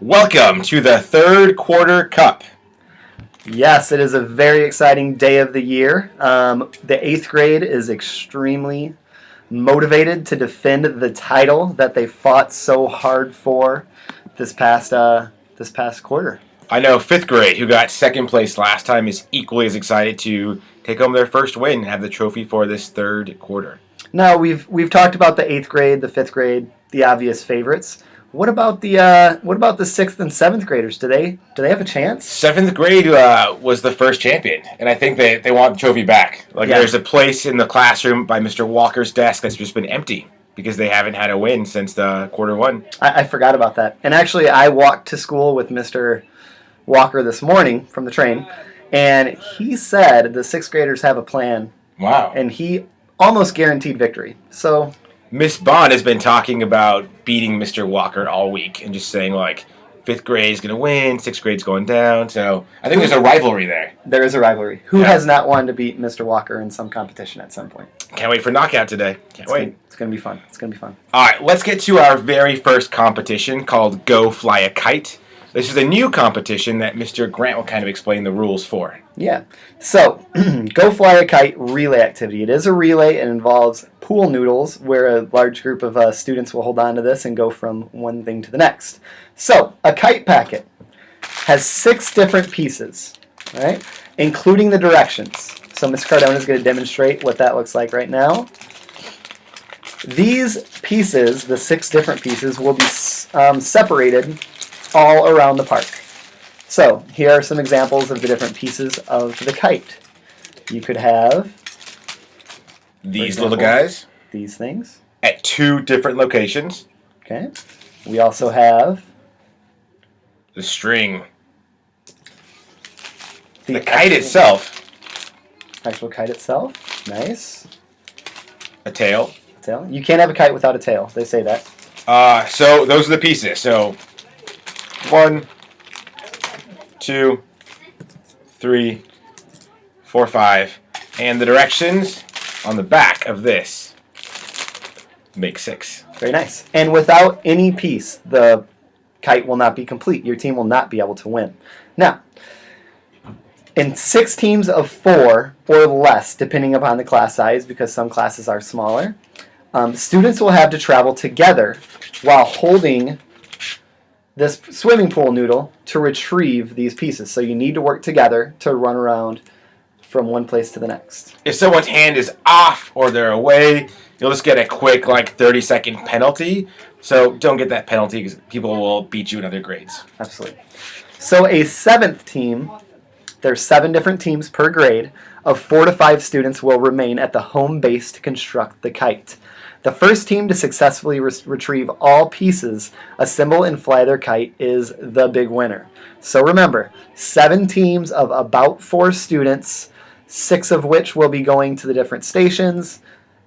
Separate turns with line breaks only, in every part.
Welcome to the third quarter cup.
Yes, it is a very exciting day of the year. The 8th grade is extremely motivated to defend the title that they fought so hard for this past quarter.
I know 5th grade, who got second place last time, is equally as excited to take home their first win and have the trophy for this third quarter.
Now we've talked about the 8th grade, the 5th grade, the obvious favorites. What about the 6th and 7th graders? Do they have a chance?
7th grade was the first champion, and I think they want the trophy back. There's a place in the classroom by Mr. Walker's desk that's just been empty because they haven't had a win since the quarter one.
I forgot about that. And actually, I walked to school with Mr. Walker this morning from the train, and he said the 6th graders have a plan.
Wow.
And he almost guaranteed victory. So
Miss Bond has been talking about beating Mr. Walker all week and just saying, 5th grade is going to win, 6th grade's going down. So I think there's a rivalry there.
There is a rivalry. Who has not wanted to beat Mr. Walker in some competition at some point?
Can't wait for knockout today. Can't wait.
It's going to be fun. It's going to be fun.
All right, let's get to our very first competition called Go Fly a Kite. This is a new competition that Mr. Grant will kind of explain the rules for.
Yeah. So, Go Fly a Kite relay activity. It is a relay. It involves pool noodles where a large group of students will hold on to this and go from one thing to the next. So, a kite packet has 6 different pieces, right, including the directions. So, Ms. Cardona is going to demonstrate what that looks like right now. These pieces, the 6 different pieces, will be separated all around the park. So here are some examples of the different pieces of the kite. You could have
these little guys.
These things.
At 2 different locations.
Okay. We also have
the string. The kite itself.
Actual kite itself. Nice.
A tail.
Tail. You can't have a kite without a tail. They say that.
So those are the pieces. So 1, 2, 3, 4, 5, and the directions on the back of this make 6.
Very nice. And without any piece, the kite will not be complete. Your team will not be able to win. Now, in 6 teams of 4 or less, depending upon the class size, because some classes are smaller, students will have to travel together while holding this swimming pool noodle to retrieve these pieces. So you need to work together to run around from one place to the next.
If someone's hand is off or they're away, you'll just get a quick 30-second penalty. So don't get that penalty because people will beat you in other grades.
Absolutely. So a 7th team, there's 7 different teams per grade, of 4 to 5 students will remain at the home base to construct the kite. The first team to successfully retrieve all pieces, assemble, and fly their kite is the big winner. So remember, 7 teams of about 4 students, 6 of which will be going to the different stations,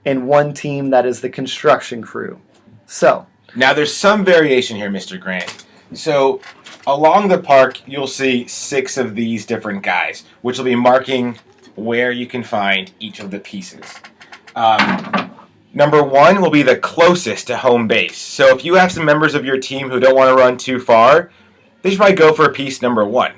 and 1 team that is the construction crew. So
now there's some variation here, Mr. Grant. So along the park, you'll see 6 of these different guys, which will be marking where you can find each of the pieces. Number 1 will be the closest to home base. So if you have some members of your team who don't want to run too far, they should probably go for piece number 1.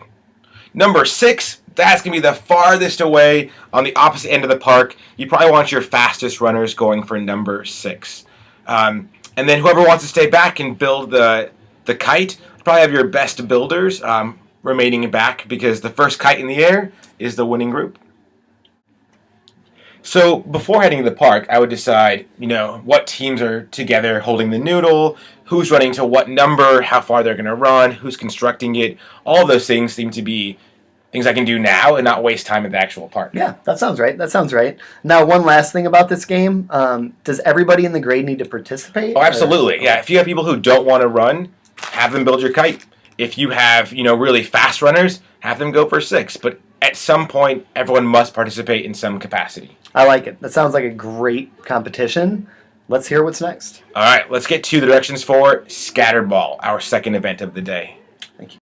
Number 6, that's going to be the farthest away on the opposite end of the park. You probably want your fastest runners going for number 6. And then whoever wants to stay back and build the kite, probably have your best builders remaining back because the first kite in the air is the winning group. So before heading to the park, I would decide, what teams are together holding the noodle, who's running to what number, how far they're going to run, who's constructing it. All of those things seem to be things I can do now and not waste time at the actual park.
Yeah, that sounds right. Now, one last thing about this game. Does everybody in the grade need to participate?
Oh, absolutely. Yeah, if you have people who don't want to run, have them build your kite. If you have, really fast runners, have them go for 6. But at some point, everyone must participate in some capacity.
I like it. That sounds like a great competition. Let's hear what's next.
All right, let's get to the directions for Scatterball, our second event of the day.